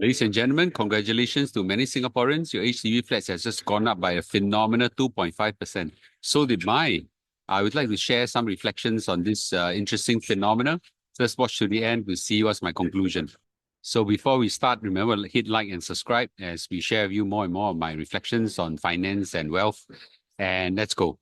Ladies and gentlemen, congratulations to many Singaporeans. Your HDB flats has just gone up by a phenomenal 2.5%. So did mine. I would like to share some reflections on this interesting phenomenon. Just watch to the end to see what's my conclusion. So before we start, remember, hit like and subscribe as we share with you more and more of my reflections on finance and wealth. And let's go.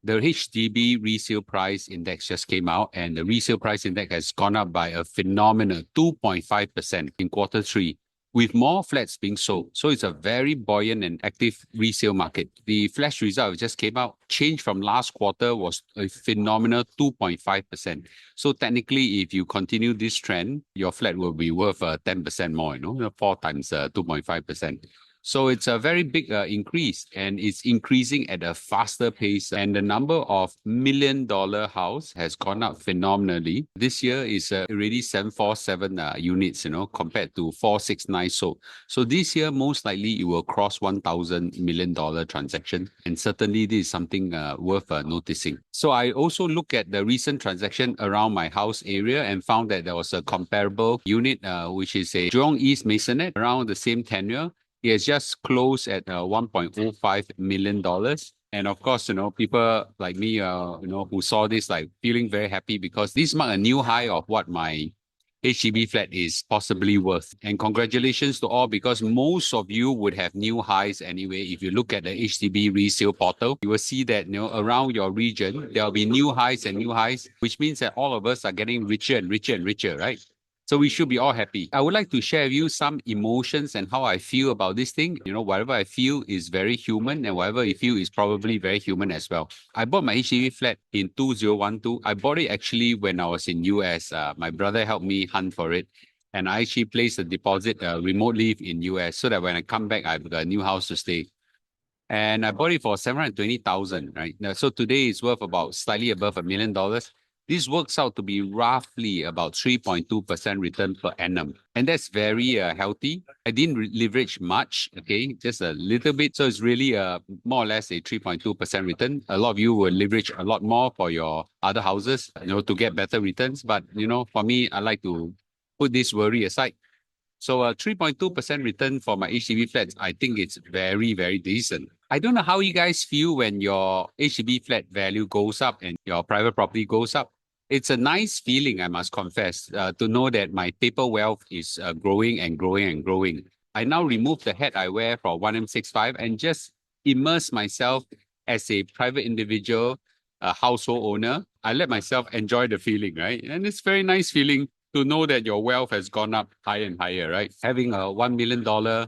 The HDB Resale Price Index just came out, and the resale price index has gone up by a phenomenal 2.5% in quarter three, with more flats being sold. So it's a very buoyant and active resale market. The flash result just came out. Change from last quarter was a phenomenal 2.5%. So technically, if you continue this trend, your flat will be worth 10% more, 4 times 2.5%. So it's a very big increase, and it's increasing at a faster pace. And the number of $1 million house has gone up phenomenally. This year is already 747 units, compared to 469 sold. So this year, most likely, it will cross $1,000 million transaction. And certainly, this is something worth noticing. So I also look at the recent transaction around my house area and found that there was a comparable unit, which is a Jurong East Masonette around the same tenure. It has just closed at $1.05 million. And of course, people like me, who saw this, like feeling very happy because this marked a new high of what my HDB flat is possibly worth. And congratulations to all, because most of you would have new highs anyway. If you look at the HDB resale portal, you will see that, around your region, there'll be new highs and new highs, which means that all of us are getting richer and richer and richer, right? So we should be all happy. I would like to share with you some emotions and how I feel about this thing. Whatever I feel is very human, and whatever you feel is probably very human as well. I bought my HDB flat in 2012. I bought it actually when I was in US. My brother helped me hunt for it. And I actually placed a deposit remotely in US so that when I come back, I've got a new house to stay. And I bought it for 720,000, right? Now, so today it's worth about slightly above $1 million. This works out to be roughly about 3.2% return per annum. And that's very healthy. I didn't leverage much, okay, just a little bit. So it's really more or less a 3.2% return. A lot of you will leverage a lot more for your other houses, to get better returns. But, for me, I like to put this worry aside. So a 3.2% return for my HDB flats, I think it's very, very decent. I don't know how you guys feel when your HDB flat value goes up and your private property goes up. It's a nice feeling, I must confess, to know that my paper wealth is growing and growing and growing. I now remove the hat I wear for 1M65 and just immerse myself as a private individual, household owner. I let myself enjoy the feeling, right? And it's very nice feeling to know that your wealth has gone up higher and higher, right? Having a $1 million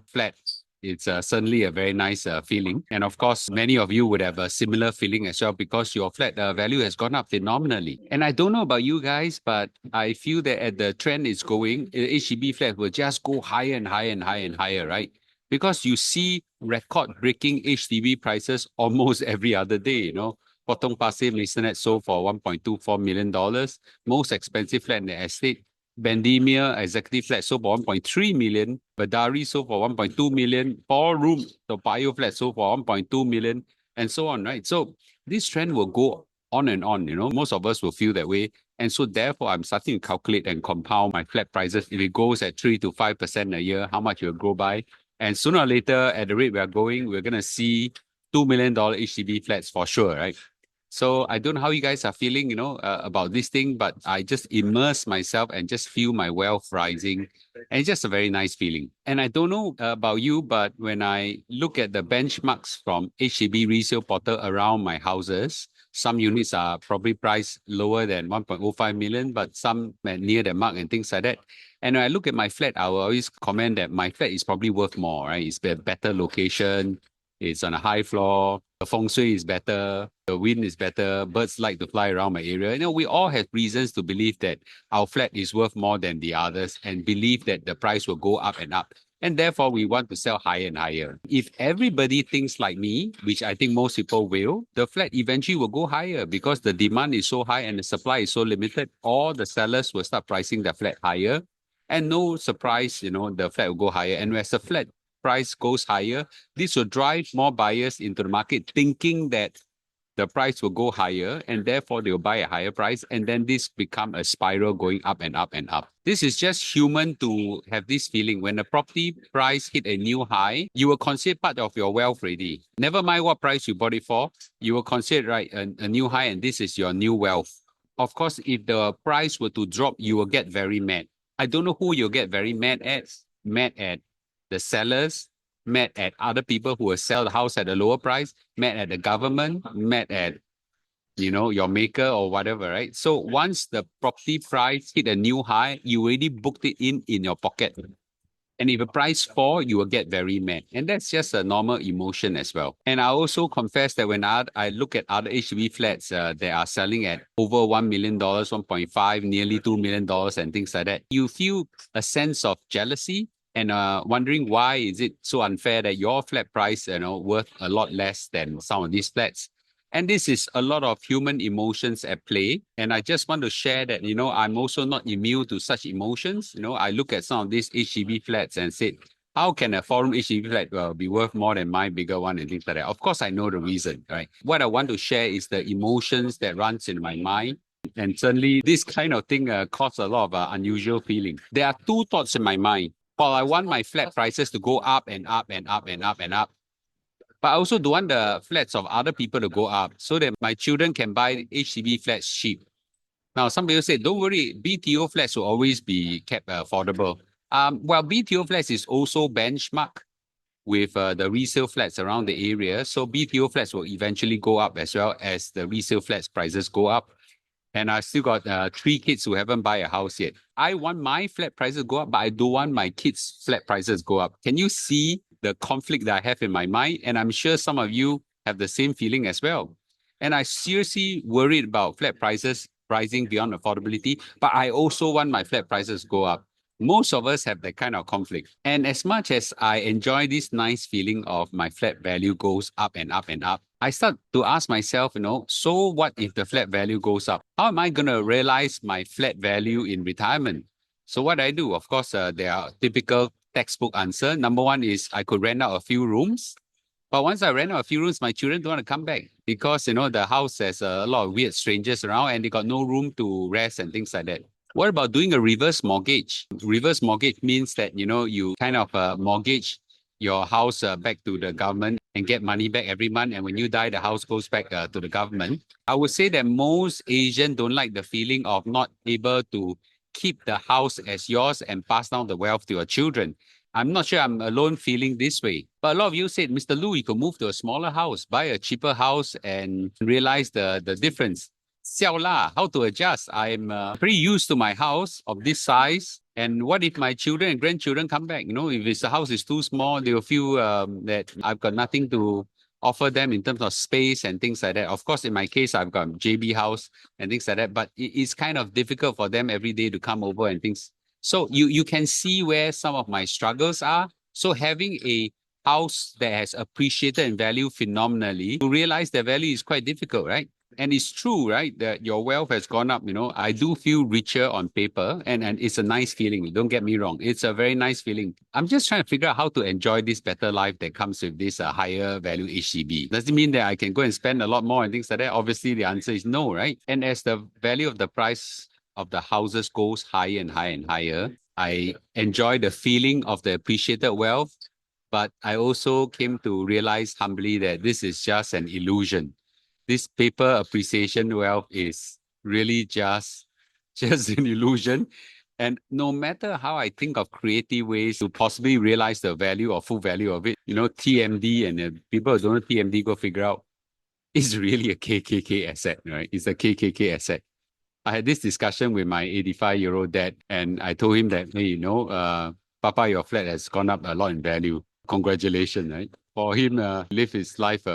flat, it's certainly a very nice feeling. And of course, many of you would have a similar feeling as well because your flat value has gone up phenomenally. And I don't know about you guys, but I feel that as the trend is going, HDB flat will just go higher and higher and higher and higher, right? Because you see record-breaking HDB prices almost every other day, Potong Pasir Masonette sold for $1.24 million. Most expensive flat in the estate, Bendemeer executive flat sold for 1.3 million. Badari sold for 1.2 million. 4-room Toa Payoh flat sold for 1.2 million, and so on, right? So this trend will go on and on, Most of us will feel that way. And so therefore, I'm starting to calculate and compound my flat prices. If it goes at 3 to 5% a year, how much it will grow by? And sooner or later, at the rate we are going, we're going to see $2 million HDB flats for sure, right? So I don't know how you guys are feeling, about this thing, but I just immerse myself and just feel my wealth rising. And it's just a very nice feeling. And I don't know about you, but when I look at the benchmarks from HDB resale portal around my houses, some units are probably priced lower than 1.05 million, but some near the mark and things like that. And when I look at my flat, I will always comment that my flat is probably worth more, right? It's a better location. It's on a high floor. The feng shui is better. The wind is better. Birds like to fly around my area. We all have reasons to believe that our flat is worth more than the others and believe that the price will go up and up. And therefore, we want to sell higher and higher. If everybody thinks like me, which I think most people will, the flat eventually will go higher because the demand is so high and the supply is so limited. All the sellers will start pricing the flat higher. And no surprise, the flat will go higher. And as the flat price goes higher, this will drive more buyers into the market thinking that the price will go higher and therefore they'll buy a higher price. And then this become a spiral going up and up and up. This is just human to have this feeling. When the property price hit a new high, you will consider part of your wealth already. Never mind what price you bought it for, you will consider, right, a new high, and this is your new wealth. Of course, if the price were to drop, you will get very mad. I don't know who you'll get very mad at. Mad at the sellers, mad at other people who will sell the house at a lower price, mad at the government, mad at, you know, your maker or whatever, right? So once the property price hit a new high, you already booked it in your pocket. And if the price fall, you will get very mad. And that's just a normal emotion as well. And I also confess that when I look at other HDB flats that are selling at over $1 million, 1.5, nearly $2 million and things like that, you feel a sense of jealousy and wondering why is it so unfair that your flat price, you know, worth a lot less than some of these flats. And this is a lot of human emotions at play. And I just want to share that, you know, I'm also not immune to such emotions. You know, I look at some of these HDB flats and said, how can a four-room HDB flat be worth more than my bigger one and things like that? Of course, I know the reason, right? What I want to share is the emotions that runs in my mind. And certainly this kind of thing causes a lot of unusual feeling. There are two thoughts in my mind. Well, I want my flat prices to go up and up and up and up and up. But I also don't want the flats of other people to go up so that my children can buy HDB flats cheap. Now, some people say, don't worry, BTO flats will always be kept affordable. Well, BTO flats is also benchmarked with the resale flats around the area. So BTO flats will eventually go up as well as the resale flats prices go up. And I still got 3 kids who haven't bought a house yet. I want my flat prices go up, but I don't want my kids' flat prices go up. Can you see the conflict that I have in my mind? And I'm sure some of you have the same feeling as well. And I seriously worried about flat prices rising beyond affordability, but I also want my flat prices go up. Most of us have that kind of conflict. And as much as I enjoy this nice feeling of my flat value goes up and up and up, I start to ask myself, you know, so what if the flat value goes up? How am I going to realize my flat value in retirement? So what I do, of course, there are typical textbook answer. Number one is I could rent out a few rooms. But once I rent out a few rooms, my children don't want to come back because, you know, the house has a lot of weird strangers around and they got no room to rest and things like that. What about doing a reverse mortgage? Reverse mortgage means that, you know, you kind of mortgage your house back to the government and get money back every month. And when you die, the house goes back to the government. I would say that most Asians don't like the feeling of not able to keep the house as yours and pass down the wealth to your children. I'm not sure I'm alone feeling this way. But a lot of you said, Mr. Lu, you could move to a smaller house, buy a cheaper house and realize the difference. Xiao la, how to adjust? I'm pretty used to my house of this size. And what if my children and grandchildren come back? You know, if the house is too small, they will feel that I've got nothing to offer them in terms of space and things like that. Of course, in my case, I've got JB house and things like that, but it's kind of difficult for them every day to come over and things. So you can see where some of my struggles are. So having a house that has appreciated in value phenomenally, to realize the value is quite difficult, right? And it's true, right, that your wealth has gone up. You know, I do feel richer on paper and it's a nice feeling. Don't get me wrong. It's a very nice feeling. I'm just trying to figure out how to enjoy this better life that comes with this higher value HDB. Does it mean that I can go and spend a lot more and things like that? Obviously, the answer is no, right? And as the value of the price of the houses goes higher and higher and higher, I enjoy the feeling of the appreciated wealth, but I also came to realize humbly that this is just an illusion. This paper appreciation wealth is really just an illusion. And no matter how I think of creative ways to possibly realize the value or full value of it, you know, TMD and people who don't know TMD go figure out, it's really a KKK asset, right? It's a KKK asset. I had this discussion with my 85-year-old dad, and I told him that, hey, you know, Papa, your flat has gone up a lot in value. Congratulations, right? For him, live his life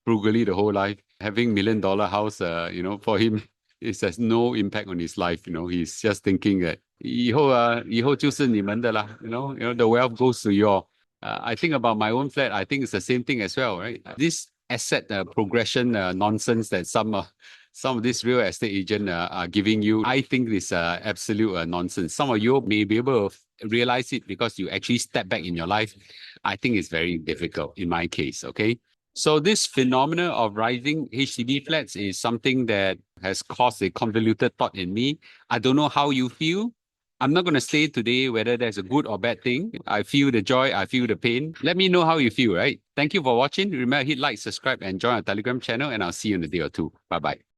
frugally the whole life. Having $1 million house, you know, for him, it has no impact on his life. You know, he's just thinking that 以后就是你们的啦. You know, the wealth goes to your. I think about my own flat. I think it's the same thing as well, right? This asset progression nonsense that some of these real estate agents are giving you, I think is absolute nonsense. Some of you may be able to realize it because you actually step back in your life. I think it's very difficult in my case, okay? So this phenomenon of rising HDB flats is something that has caused a convoluted thought in me. I don't know how you feel. I'm not going to say today whether that's a good or bad thing. I feel the joy, I feel the pain. Let me know how you feel, right? Thank you for watching. Remember, hit like, subscribe, and join our Telegram channel, and I'll see you in a day or two. Bye-bye.